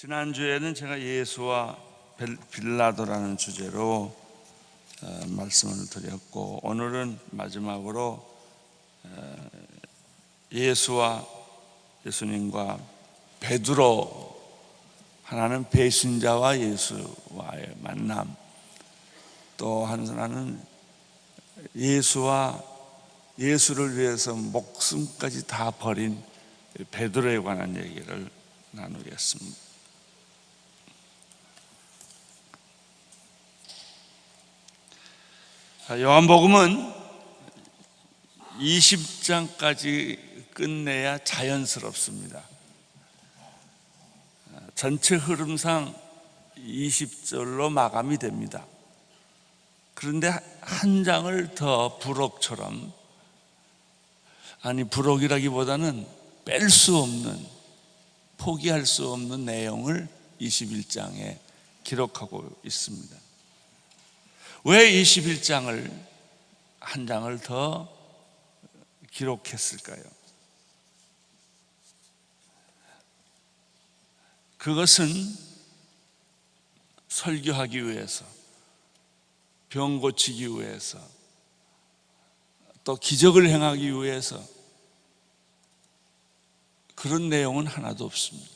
지난주에는 제가 예수와 빌라도라는 주제로 말씀을 드렸고, 오늘은 마지막으로 예수님과 베드로, 하나는 배신자와 예수와의 만남, 또 하나는 예수를 위해서 목숨까지 다 버린 베드로에 관한 얘기를 나누겠습니다. 요한복음은 20장까지 끝내야 자연스럽습니다. 전체 흐름상 20절로 마감이 됩니다. 그런데 한 장을 더 부록처럼, 부록이라기보다는 뺄 수 없는, 포기할 수 없는 내용을 21장에 기록하고 있습니다. 왜 21장을 한 장을 더 기록했을까요? 그것은 설교하기 위해서, 병 고치기 위해서, 또 기적을 행하기 위해서, 그런 내용은 하나도 없습니다.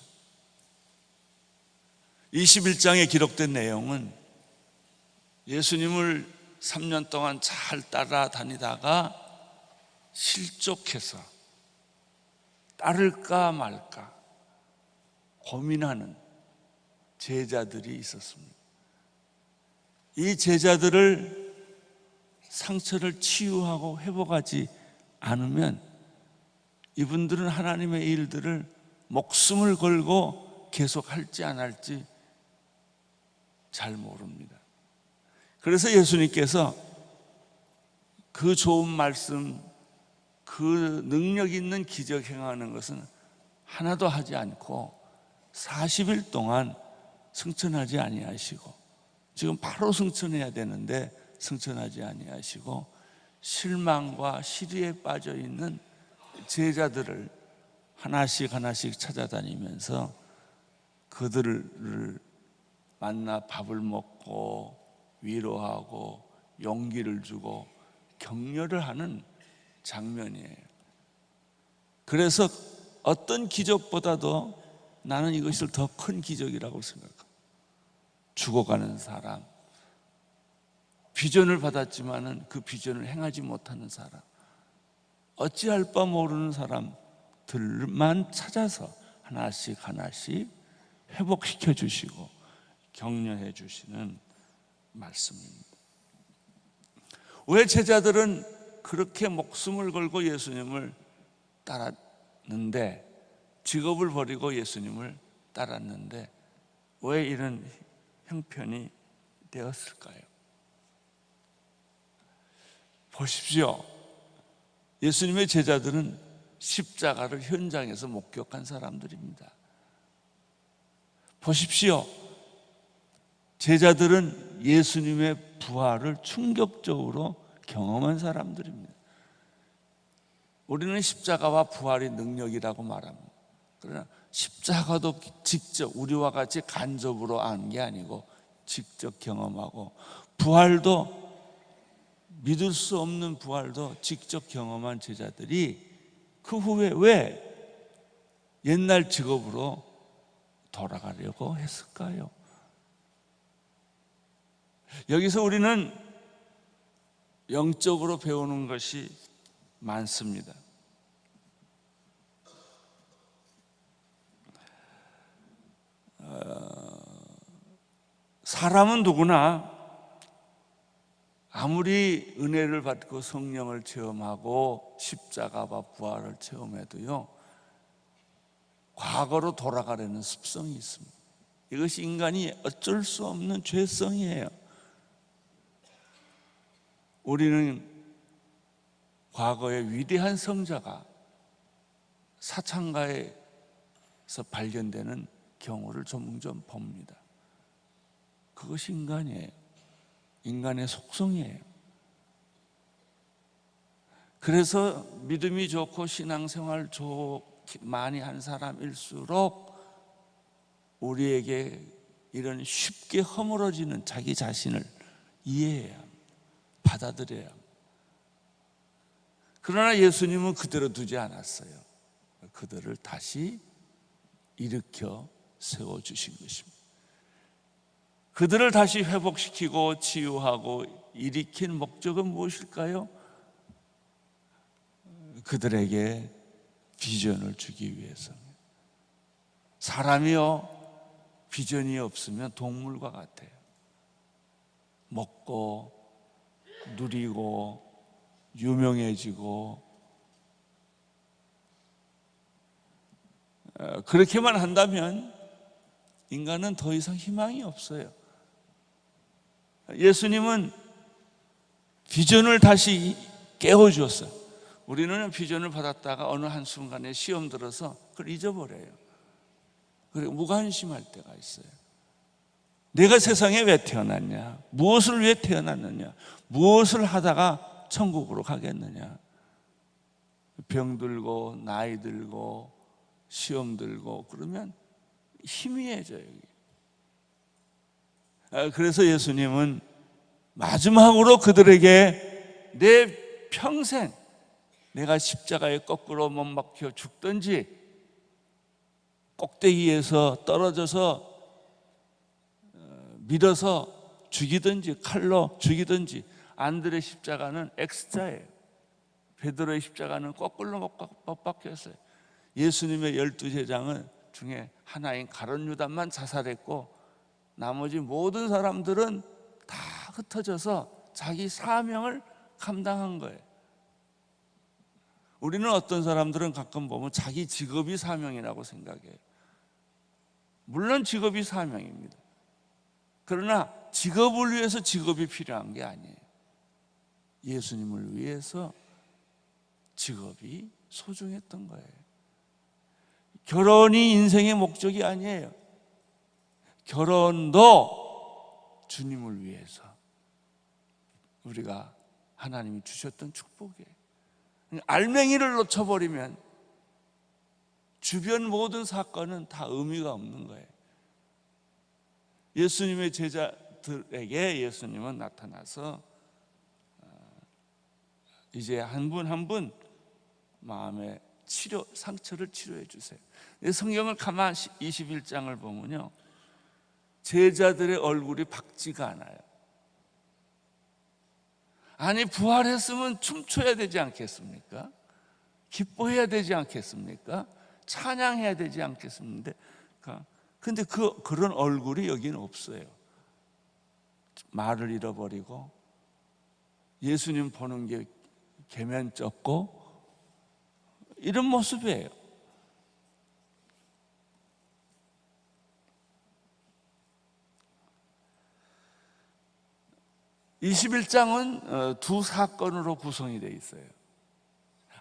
21장에 기록된 내용은 예수님을 3년 동안 잘 따라다니다가 실족해서 따를까 말까 고민하는 제자들이 있었습니다. 이 제자들을 상처를 치유하고 회복하지 않으면 이분들은 하나님의 일들을 목숨을 걸고 계속할지 안 할지 잘 모릅니다. 그래서 예수님께서 그 좋은 말씀, 그 능력 있는 기적 행하는 것은 하나도 하지 않고 40일 동안 승천하지 아니하시고, 지금 바로 승천해야 되는데 승천하지 아니하시고, 실망과 시리에 빠져 있는 제자들을 하나씩 찾아다니면서 그들을 만나 밥을 먹고 위로하고 용기를 주고 격려를 하는 장면이에요. 그래서 어떤 기적보다도 나는 이것을 더 큰 기적이라고 생각합니다. 죽어가는 사람, 비전을 받았지만은 그 비전을 행하지 못하는 사람, 어찌할 바 모르는 사람들만 찾아서 하나씩 회복시켜 주시고 격려해 주시는 말씀입니다. 왜 제자들은 그렇게 목숨을 걸고 예수님을 따랐는데, 직업을 버리고 예수님을 따랐는데 왜 이런 형편이 되었을까요? 보십시오. 예수님의 제자들은 십자가를 현장에서 목격한 사람들입니다. 보십시오. 제자들은 예수님의 부활을 충격적으로 경험한 사람들입니다. 우리는 십자가와 부활의 능력이라고 말합니다. 그러나 십자가도 직접 우리와 같이 간접으로 안 게 아니고 직접 경험하고, 부활도, 믿을 수 없는 부활도 직접 경험한 제자들이 그 후에 왜 옛날 직업으로 돌아가려고 했을까요? 여기서 우리는 영적으로 배우는 것이 많습니다. 사람은 누구나 아무리 은혜를 받고 성령을 체험하고 십자가와 부활을 체험해도요, 과거로 돌아가려는 습성이 있습니다. 이것이 인간이 어쩔 수 없는 죄성이에요. 우리는 과거의 위대한 성자가 사창가에서 발견되는 경우를 종종 봅니다. 그것이 인간이에요. 인간의 속성이에요. 그래서 믿음이 좋고 신앙생활 많이 한 사람일수록 우리에게 이런 쉽게 허물어지는 자기 자신을 이해해야 합니다. 받아들여야 합니다. 그러나 예수님은 그대로 두지 않았어요. 그들을 다시 일으켜 세워주신 것입니다. 그들을 다시 회복시키고 치유하고 일으킨 목적은 무엇일까요? 그들에게 비전을 주기 위해서입니다. 사람이요, 비전이 없으면 동물과 같아요. 먹고 누리고 유명해지고 그렇게만 한다면 인간은 더 이상 희망이 없어요. 예수님은 비전을 다시 깨워주었어요. 우리는 비전을 받았다가 어느 한순간에 시험 들어서 그걸 잊어버려요. 그리고 무관심할 때가 있어요. 내가 세상에 왜 태어났냐? 무엇을 위해 태어났느냐? 무엇을 하다가 천국으로 가겠느냐? 병들고 나이 들고 시험 들고 그러면 희미해져요. 그래서 예수님은 마지막으로 그들에게 내 평생 내가 십자가에 거꾸로 못 박혀 죽든지 꼭대기에서 떨어져서 밀어서 죽이든지 칼로 죽이든지, 안드레 십자가는 X자예요. 베드로의 십자가는 거꾸로 못 박혔어요. 예수님의 12제자 중에 하나인 가룟 유다만 자살했고 나머지 모든 사람들은 다 흩어져서 자기 사명을 감당한 거예요. 우리는 어떤 사람들은 가끔 보면 자기 직업이 사명이라고 생각해요. 물론 직업이 사명입니다. 그러나 직업을 위해서 직업이 필요한 게 아니에요. 예수님을 위해서 직업이 소중했던 거예요. 결혼이 인생의 목적이 아니에요. 결혼도 주님을 위해서 우리가 하나님이 주셨던 축복이에요. 알맹이를 놓쳐버리면 주변 모든 사건은 다 의미가 없는 거예요. 예수님의 제자들에게 예수님은 나타나서 이제 한 분 한 분 마음의 상처를 치료해 주세요. 성경을 가만 21장을 보면요, 제자들의 얼굴이 밝지가 않아요. 아니, 부활했으면 춤춰야 되지 않겠습니까? 기뻐해야 되지 않겠습니까? 찬양해야 되지 않겠습니까? 근데 그런 얼굴이 여기는 없어요. 말을 잃어버리고 예수님 보는 게 개면쩍고 이런 모습이에요. (21장은) 두 사건으로 구성이 되어 있어요.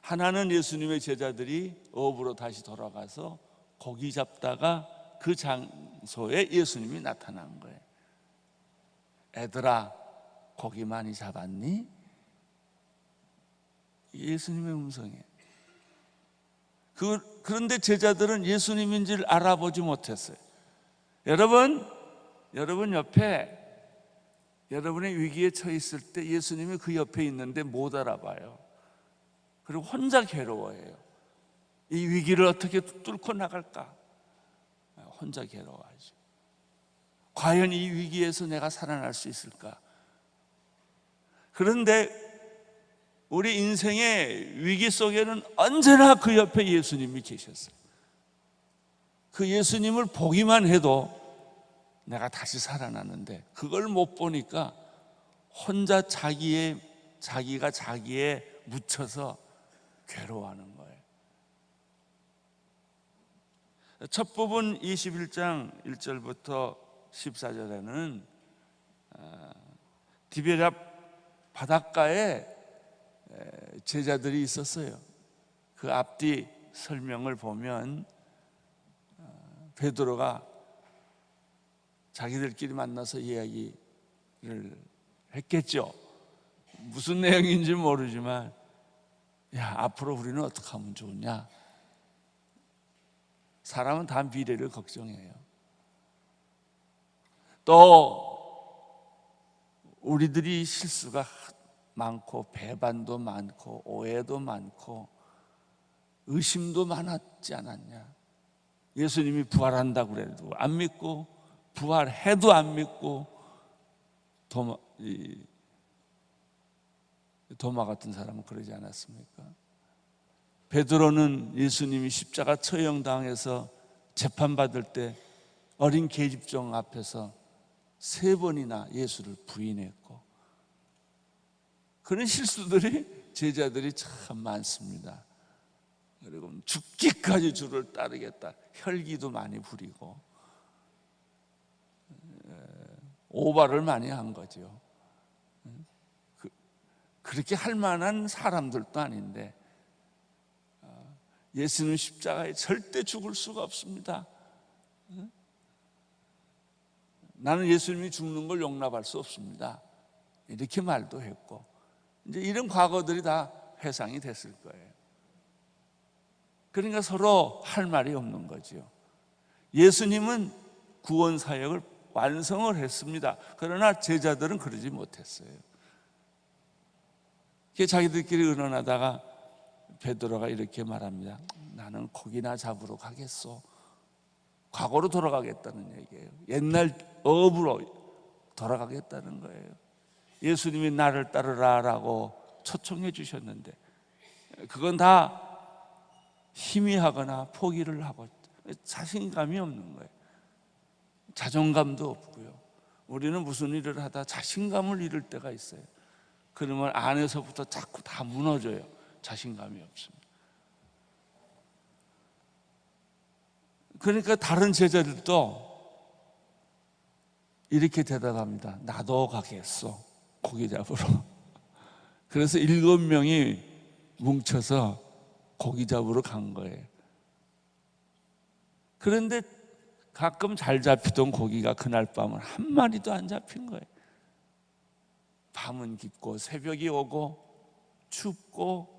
하나는 예수님의 제자들이 어부로 다시 돌아가서 고기 잡다가 그 장소에 예수님이 나타난 거예요. 애들아, 고기 많이 잡았니? 예수님의 음성이에요. 그런데 제자들은 예수님인지를 알아보지 못했어요. 여러분 옆에 여러분의 위기에 처해 있을 때 예수님이 그 옆에 있는데 못 알아봐요. 그리고 혼자 괴로워해요. 이 위기를 어떻게 뚫고 나갈까? 혼자 괴로워하죠. 과연 이 위기에서 내가 살아날 수 있을까? 그런데 우리 인생의 위기 속에는 언제나 그 옆에 예수님이 계셨어요. 그 예수님을 보기만 해도 내가 다시 살아나는데 그걸 못 보니까 혼자 자기가 자기에 묻혀서 괴로워하는 거예요. 첫 부분 21장 1절부터 14절에는 디베랴 바닷가에 제자들이 있었어요. 그 앞뒤 설명을 보면 베드로가 자기들끼리 만나서 이야기를 했겠죠. 무슨 내용인지 모르지만, 야, 앞으로 우리는 어떻게 하면 좋으냐? 사람은 다 미래를 걱정해요. 또 우리들이 실수가 많고 배반도 많고 오해도 많고 의심도 많았지 않았냐. 예수님이 부활한다고 그래도 안 믿고, 부활해도 안 믿고, 도마 같은 사람은 그러지 않았습니까? 베드로는 예수님이 십자가 처형당해서 재판받을 때 어린 계집종 앞에서 3번이나 예수를 부인했고, 그런 실수들이 제자들이 참 많습니다. 그리고 죽기까지 주를 따르겠다, 혈기도 많이 부리고 오바를 많이 한 거죠. 그렇게 할 만한 사람들도 아닌데 예수는 십자가에 절대 죽을 수가 없습니다. 나는 예수님이 죽는 걸 용납할 수 없습니다, 이렇게 말도 했고, 이제 이런 과거들이 다 회상이 됐을 거예요. 그러니까 서로 할 말이 없는 거죠. 예수님은 구원 사역을 완성을 했습니다. 그러나 제자들은 그러지 못했어요. 자기들끼리 의논하다가 베드로가 이렇게 말합니다. 나는 고기나 잡으러 가겠소. 과거로 돌아가겠다는 얘기예요. 옛날 업으로 돌아가겠다는 거예요. 예수님이 나를 따르라라고 초청해 주셨는데 그건 다 희미하거나 포기를 하고 자신감이 없는 거예요. 자존감도 없고요. 우리는 무슨 일을 하다 자신감을 잃을 때가 있어요. 그러면 안에서부터 자꾸 다 무너져요. 자신감이 없습니다. 그러니까 다른 제자들도 이렇게 대답합니다. 나도 가겠어, 고기 잡으러. 그래서 7명이 뭉쳐서 고기 잡으러 간 거예요. 그런데 가끔 잘 잡히던 고기가 그날 밤은 한 마리도 안 잡힌 거예요. 밤은 깊고 새벽이 오고 춥고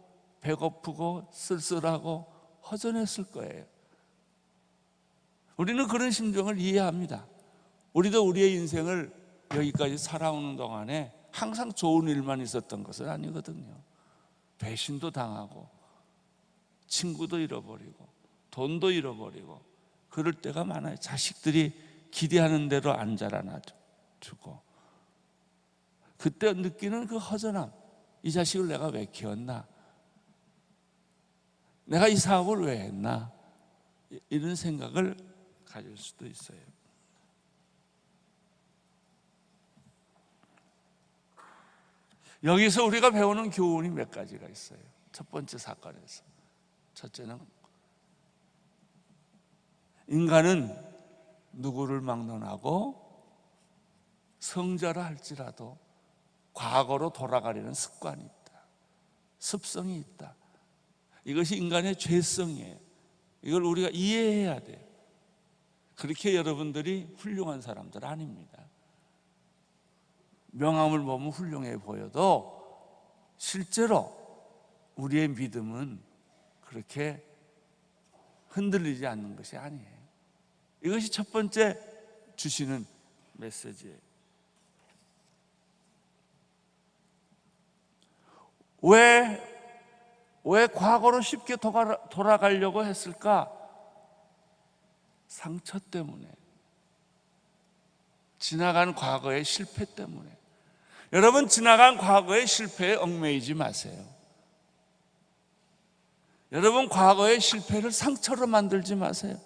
배고프고 쓸쓸하고 허전했을 거예요. 우리는 그런 심정을 이해합니다. 우리도 우리의 인생을 여기까지 살아오는 동안에 항상 좋은 일만 있었던 것은 아니거든요. 배신도 당하고 친구도 잃어버리고 돈도 잃어버리고 그럴 때가 많아요. 자식들이 기대하는 대로 안 자라나주고 그때 느끼는 그 허전함, 이 자식을 내가 왜 키웠나? 내가 이 사업을 왜 했나? 이런 생각을 가질 수도 있어요. 여기서 우리가 배우는 교훈이 몇 가지가 있어요. 첫 번째 사건에서, 첫째는 인간은 누구를 막론하고 성자라 할지라도 과거로 돌아가려는 습관이 있다, 습성이 있다. 이것이 인간의 죄성이에요. 이걸 우리가 이해해야 돼요. 그렇게 여러분들이 훌륭한 사람들 아닙니다. 명함을 보면 훌륭해 보여도 실제로 우리의 믿음은 그렇게 흔들리지 않는 것이 아니에요. 이것이 첫 번째 주시는 메시지예요. 왜 과거로 쉽게 돌아가려고 했을까? 상처 때문에, 지나간 과거의 실패 때문에. 여러분, 지나간 과거의 실패에 얽매이지 마세요. 여러분, 과거의 실패를 상처로 만들지 마세요.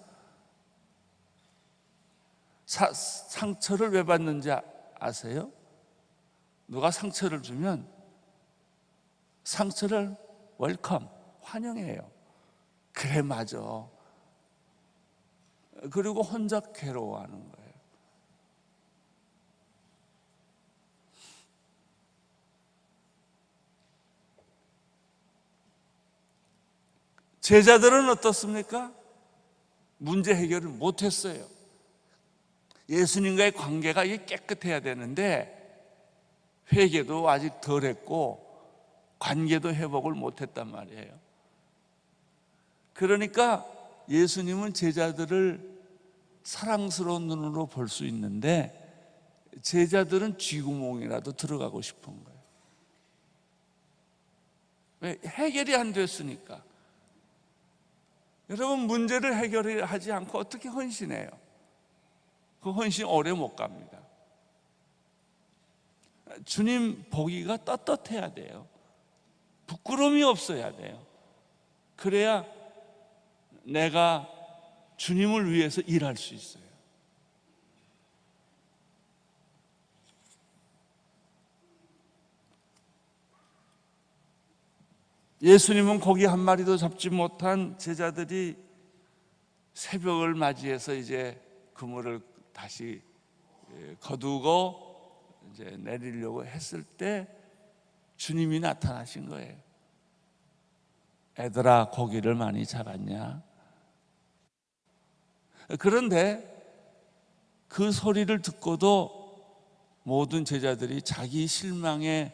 상처를 왜 받는지 아세요? 누가 상처를 주면 상처를 웰컴, 환영해요. 그래, 맞아. 그리고 혼자 괴로워하는 거예요. 제자들은 어떻습니까? 문제 해결을 못했어요. 예수님과의 관계가 깨끗해야 되는데 회개도 아직 덜했고 관계도 회복을 못했단 말이에요. 그러니까 예수님은 제자들을 사랑스러운 눈으로 볼 수 있는데 제자들은 쥐구멍이라도 들어가고 싶은 거예요. 왜? 해결이 안 됐으니까. 여러분, 문제를 해결하지 않고 어떻게 헌신해요? 그 헌신 오래 못 갑니다. 주님 보기가 떳떳해야 돼요. 부끄러움이 없어야 돼요. 그래야 내가 주님을 위해서 일할 수 있어요. 예수님은 고기 한 마리도 잡지 못한 제자들이 새벽을 맞이해서 이제 그물을 다시 거두고 이제 내리려고 했을 때 주님이 나타나신 거예요. 애들아, 고기를 많이 잡았냐? 그런데 그 소리를 듣고도 모든 제자들이 자기 실망에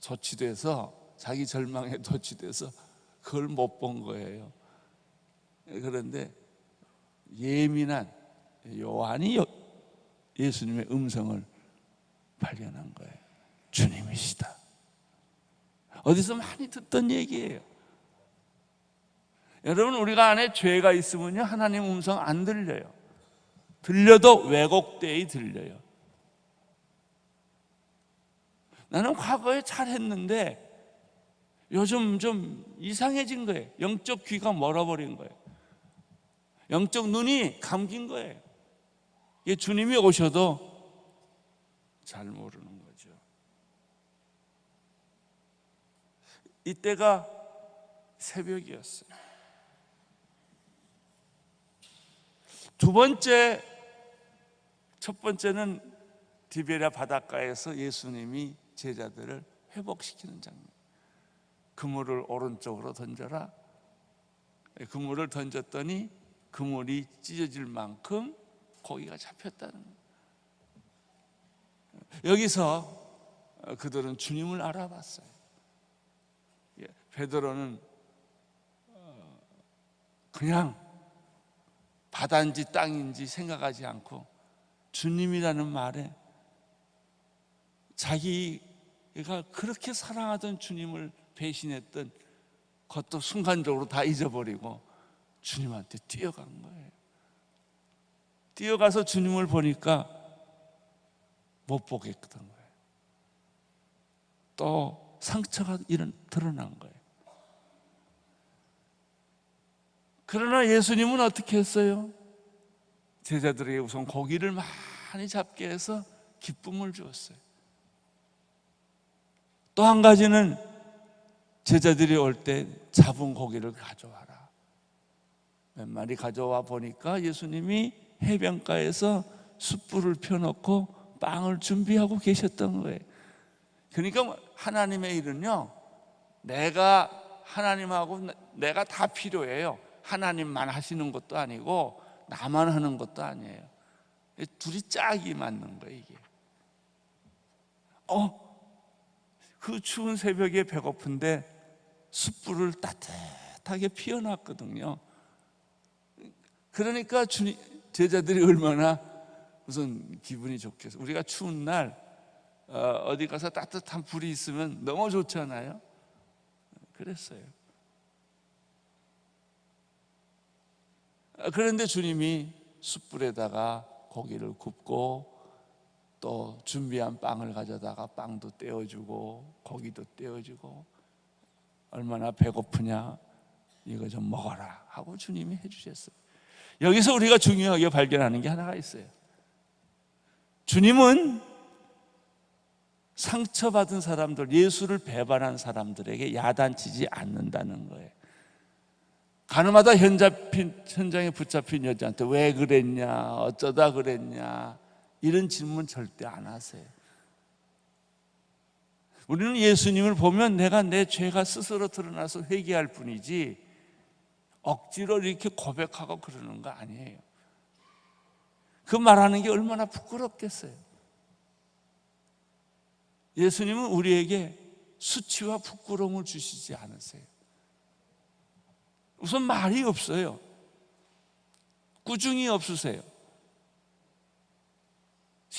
도취돼서, 자기 절망에 도취돼서 그걸 못 본 거예요. 그런데 예민한 요한이 예수님의 음성을 발견한 거예요. 주님이시다. 어디서 많이 듣던 얘기예요. 여러분, 우리가 안에 죄가 있으면요, 하나님 음성 안 들려요. 들려도 왜곡되이 들려요. 나는 과거에 잘했는데 요즘 좀 이상해진 거예요. 영적 귀가 멀어버린 거예요. 영적 눈이 감긴 거예요. 이게 주님이 오셔도 잘 모르는 거죠. 이때가 새벽이었어요. 첫 번째는 디베랴 바닷가에서 예수님이 제자들을 회복시키는 장면. 그물을 오른쪽으로 던져라. 그물을 던졌더니 그물이 찢어질 만큼 고기가 잡혔다는 거예요. 여기서 그들은 주님을 알아봤어요. 베드로는 그냥 바다인지 땅인지 생각하지 않고 주님이라는 말에 자기가 그렇게 사랑하던 주님을 배신했던 것도 순간적으로 다 잊어버리고 주님한테 뛰어간 거예요. 뛰어가서 주님을 보니까 못 보겠던 거예요. 또 상처가 드러난 거예요. 그러나 예수님은 어떻게 했어요? 제자들에게 우선 고기를 많이 잡게 해서 기쁨을 주었어요. 또 한 가지는 제자들이 올 때 잡은 고기를 가져와라. 몇 마리 가져와 보니까 예수님이 해변가에서 숯불을 펴놓고 빵을 준비하고 계셨던 거예요. 그러니까 하나님의 일은요, 내가 하나님하고 내가 다 필요해요. 하나님만 하시는 것도 아니고 나만 하는 것도 아니에요. 둘이 짝이 맞는 거예요, 이게. 그 추운 새벽에 배고픈데 숯불을 따뜻하게 피워놨거든요. 그러니까 제자들이 얼마나 우선 기분이 좋겠어요. 우리가 추운 날 어디 가서 따뜻한 불이 있으면 너무 좋잖아요. 그랬어요. 그런데 주님이 숯불에다가 고기를 굽고 또 준비한 빵을 가져다가 빵도 떼어주고 고기도 떼어주고, 얼마나 배고프냐, 이거 좀 먹어라 하고 주님이 해주셨어요. 여기서 우리가 중요하게 발견하는 게 하나가 있어요. 주님은 상처받은 사람들, 예수를 배반한 사람들에게 야단치지 않는다는 거예요. 가늠하다 현장에 붙잡힌 여자한테 왜 그랬냐, 어쩌다 그랬냐, 이런 질문 절대 안 하세요. 우리는 예수님을 보면 내가 내 죄가 스스로 드러나서 회개할 뿐이지 억지로 이렇게 고백하고 그러는 거 아니에요. 그 말하는 게 얼마나 부끄럽겠어요. 예수님은 우리에게 수치와 부끄러움을 주시지 않으세요. 우선 말이 없어요. 꾸중이 없으세요.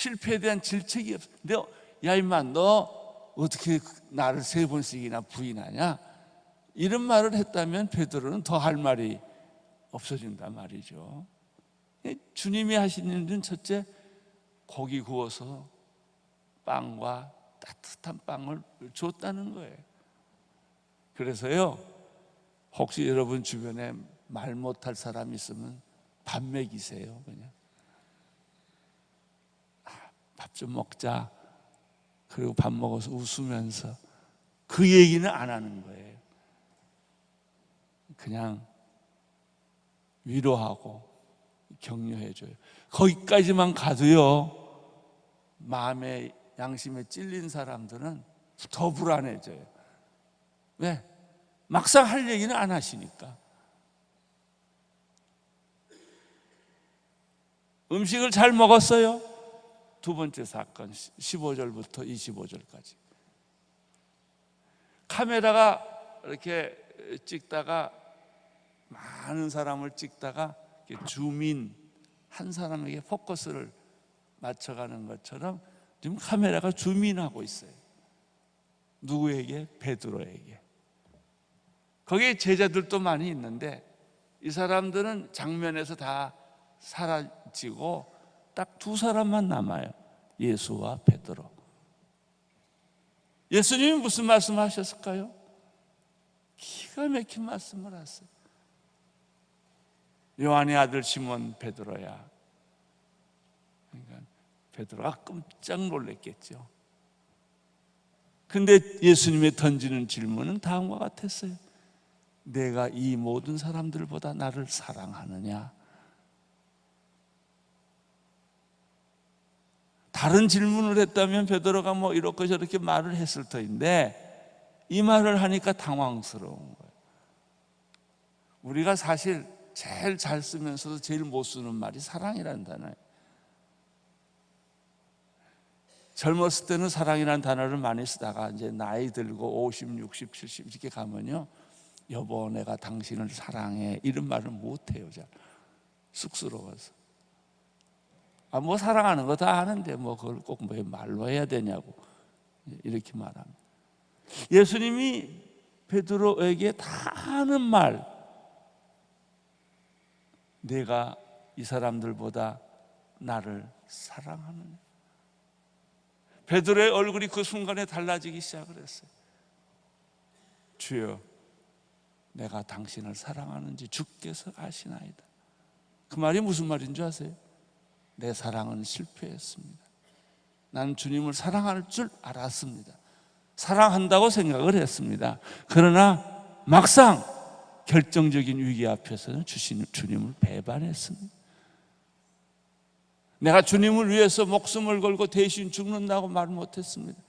실패에 대한 질책이 없어. 야 임마, 너 어떻게 나를 3번씩이나 부인하냐? 이런 말을 했다면 베드로는 더 할 말이 없어진단 말이죠. 주님이 하시는 일은 첫째, 고기 구워서 빵과 따뜻한 빵을 줬다는 거예요. 그래서요, 혹시 여러분 주변에 말 못할 사람 있으면 밥 먹이세요. 그냥 밥 좀 먹자. 그리고 밥 먹어서 웃으면서 그 얘기는 안 하는 거예요. 그냥 위로하고 격려해줘요. 거기까지만 가도요, 마음에 양심에 찔린 사람들은 더 불안해져요. 왜? 막상 할 얘기는 안 하시니까. 음식을 잘 먹었어요. 두 번째 사건, 15절부터 25절까지. 카메라가 이렇게 찍다가, 많은 사람을 찍다가 줌인 한 사람에게 포커스를 맞춰가는 것처럼 지금 카메라가 줌인하고 있어요. 누구에게? 베드로에게. 거기에 제자들도 많이 있는데 이 사람들은 장면에서 다 사라지고 딱 2사람만 남아요. 예수와 베드로. 예수님이 무슨 말씀하셨을까요? 기가 막힌 말씀을 하셨어요. 요한의 아들 시몬 베드로야. 그러니까 베드로가 깜짝 놀랐겠죠. 근데 예수님이 던지는 질문은 다음과 같았어요. 내가 이 모든 사람들보다 나를 사랑하느냐? 다른 질문을 했다면 베드로가 뭐 이렇게 저렇게 말을 했을 터인데 이 말을 하니까 당황스러운 거예요. 우리가 사실 제일 잘 쓰면서도 제일 못 쓰는 말이 사랑이라는 단어예요. 젊었을 때는 사랑이라는 단어를 많이 쓰다가 이제 나이 들고 50, 60, 70 이렇게 가면요, 여보 내가 당신을 사랑해 이런 말을 못해요. 잘 쑥스러워서. 뭐 사랑하는 거 다 아는데 뭐 그걸 꼭 뭐 말로 해야 되냐고 이렇게 말합니다. 예수님이 베드로에게 다 하는 말, 내가 이 사람들보다 나를 사랑하느냐. 베드로의 얼굴이 그 순간에 달라지기 시작을 했어요. 주여, 내가 당신을 사랑하는지 주께서 아시나이다. 그 말이 무슨 말인 줄 아세요? 내 사랑은 실패했습니다. 나는 주님을 사랑할 줄 알았습니다. 사랑한다고 생각을 했습니다. 그러나 막상 결정적인 위기 앞에서는 주님을 배반했습니다. 내가 주님을 위해서 목숨을 걸고 대신 죽는다고 말 못했습니다.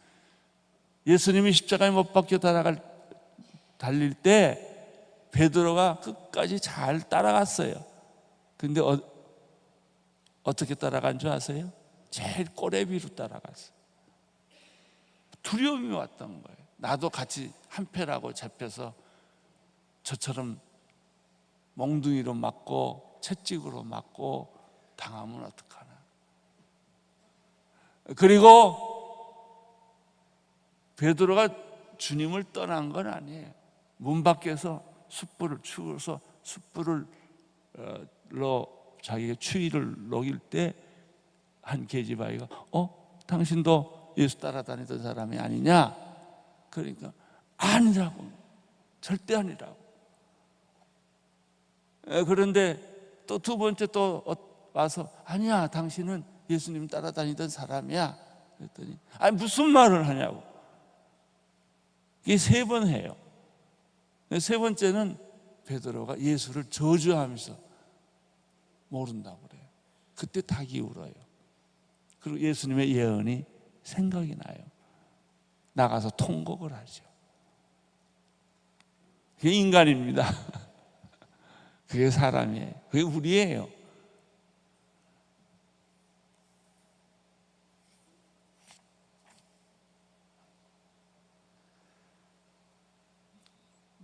예수님이 십자가에 못 박혀 달릴 때 베드로가 끝까지 잘 따라갔어요. 근데 어떻게 따라간 줄 아세요? 제일 꼬레비로 따라갔어요. 두려움이 왔던 거예요. 나도 같이 한패라고 잡혀서 저처럼 몽둥이로 맞고 채찍으로 맞고 당하면 어떡하나. 그리고 베드로가 주님을 떠난 건 아니에요. 문 밖에서 숯불을 치워서 숯불로 자기가 추위를 녹일 때 한 계집아이가 당신도 예수 따라다니던 사람이 아니냐? 그러니까 아니라고, 절대 아니라고. 그런데 또 두 번째 또 와서 아니야, 당신은 예수님 따라다니던 사람이야. 그랬더니 아니 무슨 말을 하냐고. 이게 3번 해요. 세 번째는 베드로가 예수를 저주하면서 모른다고 그래요. 그때 닭이 울어요. 그리고 예수님의 예언이 생각이 나요. 나가서 통곡을 하죠. 그게 인간입니다. 그게 사람이에요. 그게 우리예요.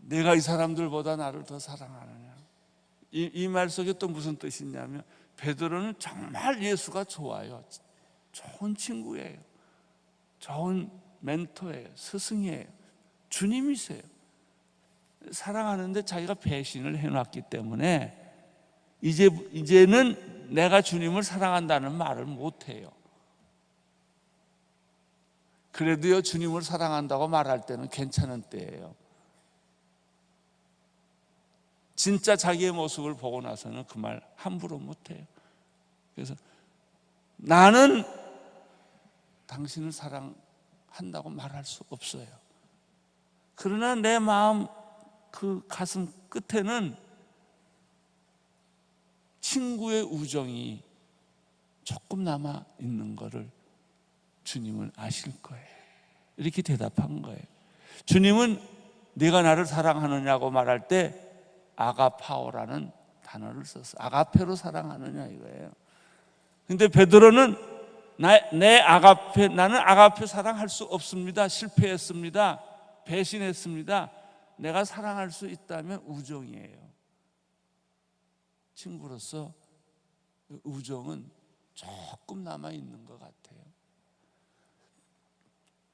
내가 이 사람들보다 나를 더 사랑하느냐. 이 말 속에 또 무슨 뜻이 있냐면 베드로는 정말 예수가 좋아요. 좋은 친구예요. 좋은 멘토예요. 스승이에요. 주님이세요. 사랑하는데 자기가 배신을 해놨기 때문에 이제는 내가 주님을 사랑한다는 말을 못해요. 그래도요, 주님을 사랑한다고 말할 때는 괜찮은 때예요. 진짜 자기의 모습을 보고 나서는 그 말 함부로 못해요. 그래서 나는 당신을 사랑한다고 말할 수 없어요. 그러나 내 마음 그 가슴 끝에는 친구의 우정이 조금 남아 있는 것을 주님은 아실 거예요. 이렇게 대답한 거예요. 주님은 네가 나를 사랑하느냐고 말할 때 아가파오라는 단어를 썼어요. 아가페로 사랑하느냐 이거예요. 근데 베드로는 나는 아가페 사랑할 수 없습니다. 실패했습니다. 배신했습니다. 내가 사랑할 수 있다면 우정이에요. 친구로서 우정은 조금 남아 있는 것 같아요.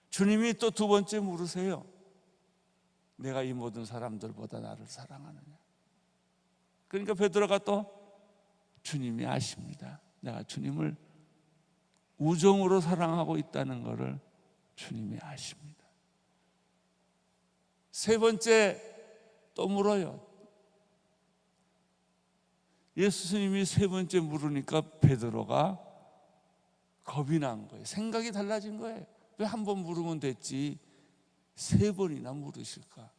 주님이 또 두 번째 물으세요. 내가 이 모든 사람들보다 나를 사랑하느냐? 그러니까 베드로가 또 주님이 아십니다. 내가 주님을 우정으로 사랑하고 있다는 것을 주님이 아십니다. 세 번째 또 물어요. 예수님이 세 번째 물으니까 베드로가 겁이 난 거예요. 생각이 달라진 거예요. 왜 한 번 물으면 됐지 세 번이나 물으실까?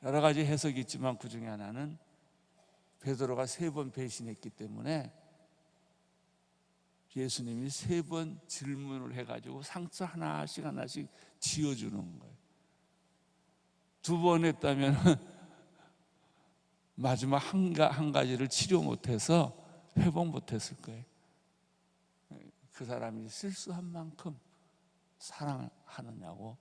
여러 가지 해석이 있지만 그 중에 하나는 베드로가 세 번 배신했기 때문에 예수님이 세 번 질문을 해가지고 상처 하나씩 지어주는 거예요. 두 번 했다면 마지막 한 가지를 치료 못해서 회복 못했을 거예요. 그 사람이 실수한 만큼 사랑하느냐고.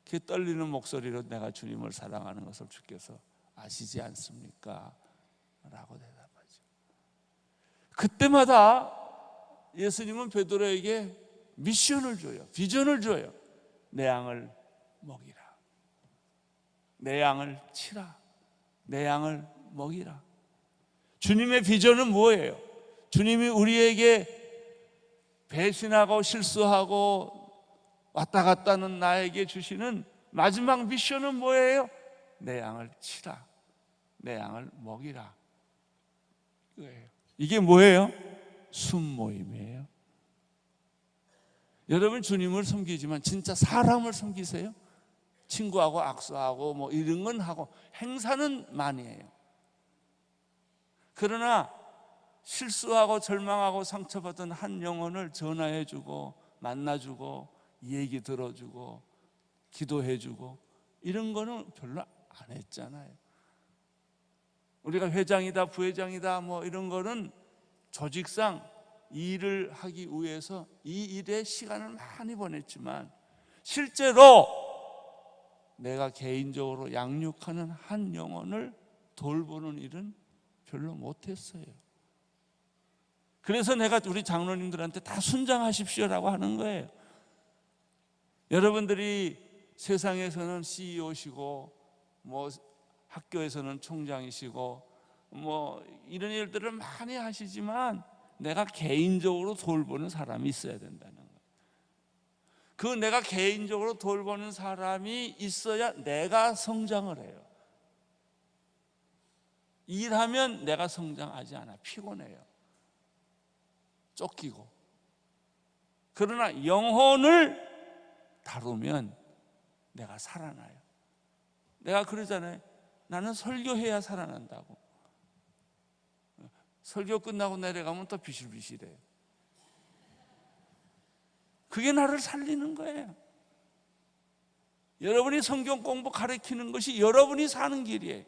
그 떨리는 목소리로 내가 주님을 사랑하는 것을 주께서 아시지 않습니까? 라고 대답하죠. 그때마다 예수님은 베드로에게 미션을 줘요. 비전을 줘요. 내 양을 먹이라. 내 양을 치라. 내 양을 먹이라. 주님의 비전은 뭐예요? 주님이 우리에게 배신하고 실수하고 왔다 갔다 하는 나에게 주시는 마지막 미션은 뭐예요? 내 양을 치라. 내 양을 먹이라. 이거예요. 이게 뭐예요? 순모임이에요. 여러분 주님을 섬기지만 진짜 사람을 섬기세요? 친구하고 악수하고 뭐 이런 건 하고 행사는 많이 해요. 그러나 실수하고 절망하고 상처받은 한 영혼을 전화해주고 만나주고 얘기 들어주고 기도해주고 이런 거는 별로 안 했잖아요. 우리가 회장이다 부회장이다 뭐 이런 거는 조직상 일을 하기 위해서 이 일에 시간을 많이 보냈지만 실제로 내가 개인적으로 양육하는 한 영혼을 돌보는 일은 별로 못했어요. 그래서 내가 우리 장로님들한테 다 순장하십시오라고 하는 거예요. 여러분들이 세상에서는 CEO시고 뭐 학교에서는 총장이시고 뭐 이런 일들을 많이 하시지만 내가 개인적으로 돌보는 사람이 있어야 된다는 거예요. 그 내가 개인적으로 돌보는 사람이 있어야 내가 성장을 해요. 일하면 내가 성장하지 않아. 피곤해요. 쫓기고. 그러나 영혼을 다루면 내가 살아나요. 내가 그러잖아요. 나는 설교해야 살아난다고. 설교 끝나고 내려가면 또 비실비실해요. 그게 나를 살리는 거예요. 여러분이 성경 공부 가르치는 것이 여러분이 사는 길이에요.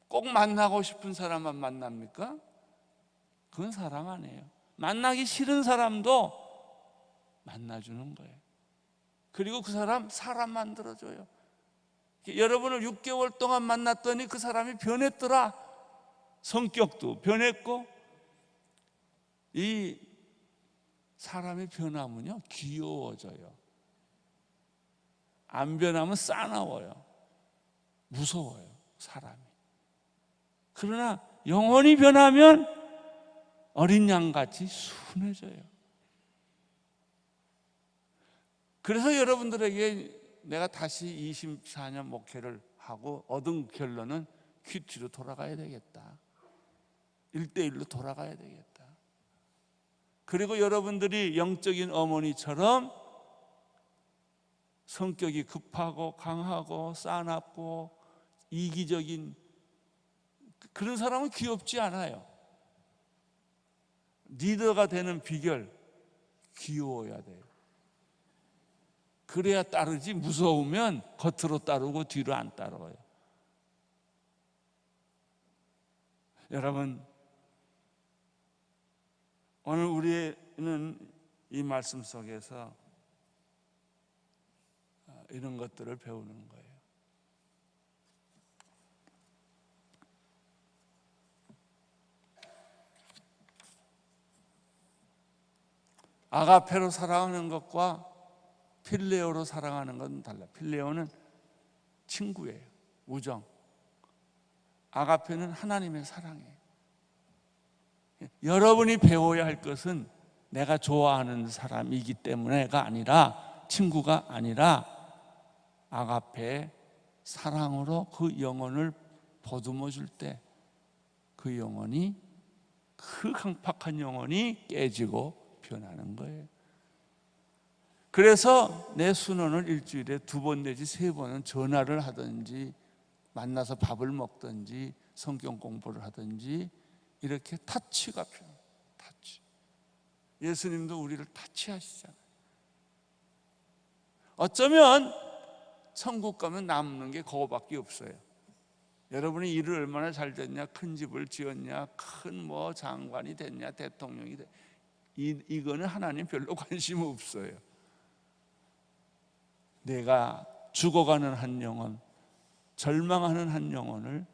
꼭 만나고 싶은 사람만 만납니까? 그건 사랑 아니에요. 만나기 싫은 사람도 만나주는 거예요. 그리고 그 사람 만들어줘요. 여러분을 6개월 동안 만났더니 그 사람이 변했더라. 성격도 변했고, 이 사람이 변하면요 귀여워져요. 안 변하면 싸나워요. 무서워요 사람이. 그러나 영혼이 변하면 어린 양같이 순해져요. 그래서 여러분들에게 내가 다시 24년 목회를 하고 얻은 결론은 큐티로 돌아가야 되겠다. 1대1로 돌아가야 되겠다. 그리고 여러분들이 영적인 어머니처럼 성격이 급하고 강하고 싸납고 이기적인 그런 사람은 귀엽지 않아요. 리더가 되는 비결, 귀여워야 돼요. 그래야 따르지, 무서우면 겉으로 따르고 뒤로 안 따라와요. 여러분, 오늘 우리는 이 말씀 속에서 이런 것들을 배우는 거예요. 아가페로 사랑하는 것과 필레오로 사랑하는 건 달라요. 필레오는 친구예요. 우정. 아가페는 하나님의 사랑이에요. 여러분이 배워야 할 것은 내가 좋아하는 사람이기 때문에가 아니라, 친구가 아니라 아가페의 사랑으로 그 영혼을 보듬어 줄 때 그 영혼이, 그 강팍한 영혼이 깨지고 변하는 거예요. 그래서 내 순원을 일주일에 2번 내지 3번은 전화를 하든지 만나서 밥을 먹든지 성경 공부를 하든지 이렇게 타치가 필요해요. 타치. 예수님도 우리를 타치하시잖아요. 어쩌면 천국 가면 남는 게 그거밖에 없어요. 여러분이 일을 얼마나 잘 됐냐, 큰 집을 지었냐, 큰 뭐 장관이 됐냐, 대통령이 됐냐, 이거는 하나님 별로 관심 없어요. 내가 죽어가는 한 영혼, 절망하는 한 영혼을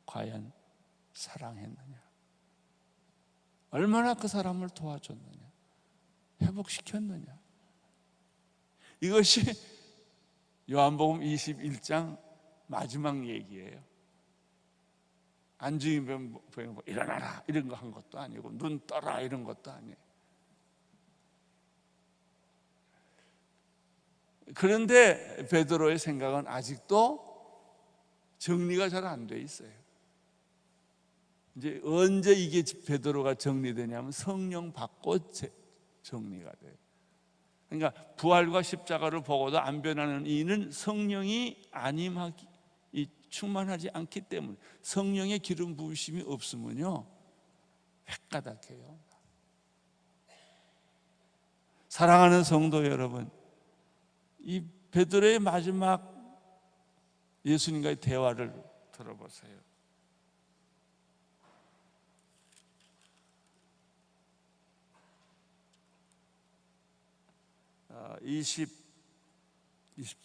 과연 사랑했느냐, 얼마나 그 사람을 도와줬느냐, 회복시켰느냐. 이것이 요한복음 21장 마지막 얘기예요. 안중이 병 일어나라 이런 거 한 것도 아니고, 눈 떠라 이런 것도 아니에요. 그런데 베드로의 생각은 아직도 정리가 잘 안 돼 있어요. 이제 언제 이게 베드로가 정리되냐면 성령 받고 정리가 돼요. 그러니까 부활과 십자가를 보고도 안 변하는 이유는 성령이 충만하지 않기 때문에, 성령의 기름 부으심이 없으면요 획가닥해요. 사랑하는 성도 여러분, 이 베드로의 마지막 예수님과의 대화를 들어보세요.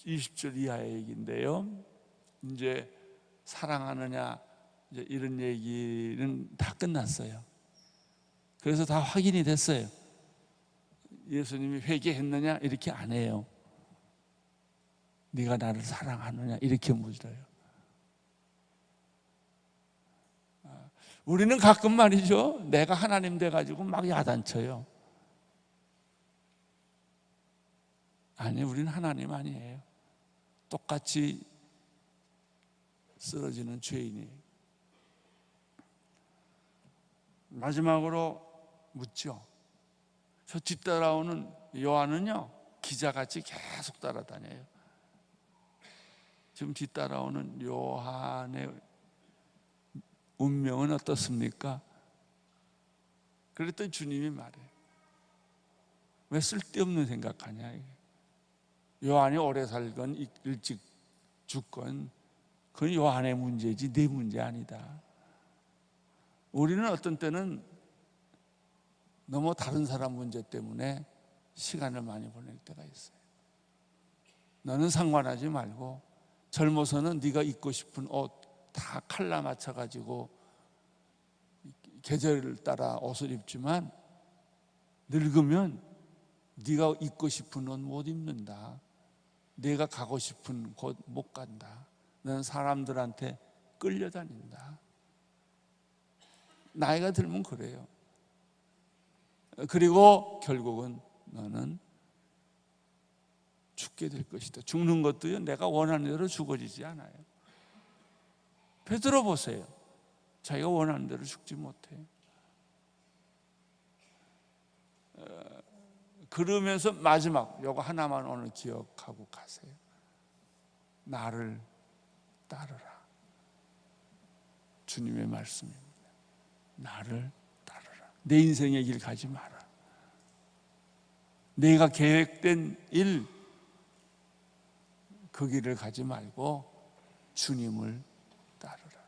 20절 이하의 얘기인데요. 이제 사랑하느냐 이제 이런 얘기는 다 끝났어요. 그래서 다 확인이 됐어요. 예수님이 회개했느냐 이렇게 안 해요. 네가 나를 사랑하느냐 이렇게 물어요. 우리는 가끔 말이죠, 내가 하나님 돼가지고 막 야단쳐요. 아니, 우리는 하나님 아니에요. 똑같이 쓰러지는 죄인이에요. 마지막으로 묻죠. 저 뒤따라오는 요한은요 기자같이 계속 따라다녀요. 지금 뒤따라오는 요한의 운명은 어떻습니까? 그랬더니 주님이 말해요. 왜 쓸데없는 생각하냐. 요한이 오래 살건 일찍 죽건 그건 요한의 문제지 내 문제 아니다. 우리는 어떤 때는 너무 다른 사람 문제 때문에 시간을 많이 보낼 때가 있어요. 너는 상관하지 말고 젊어서는 네가 입고 싶은 옷 다 칼라 맞춰가지고 계절을 따라 옷을 입지만 늙으면 네가 입고 싶은 옷 못 입는다. 내가 가고 싶은 곳 못 간다. 너는 사람들한테 끌려다닌다. 나이가 들면 그래요. 그리고 결국은 너는 죽게 될 것이다. 죽는 것도요, 내가 원하는 대로 죽어지지 않아요. 베드로 보세요. 자기가 원하는 대로 죽지 못해요. 그러면서 마지막 요거 하나만 오늘 기억하고 가세요. 나를 따르라. 주님의 말씀입니다. 나를 따르라. 내 인생의 길 가지 마라. 내가 계획된 일, 그 길을 가지 말고 주님을 따르라.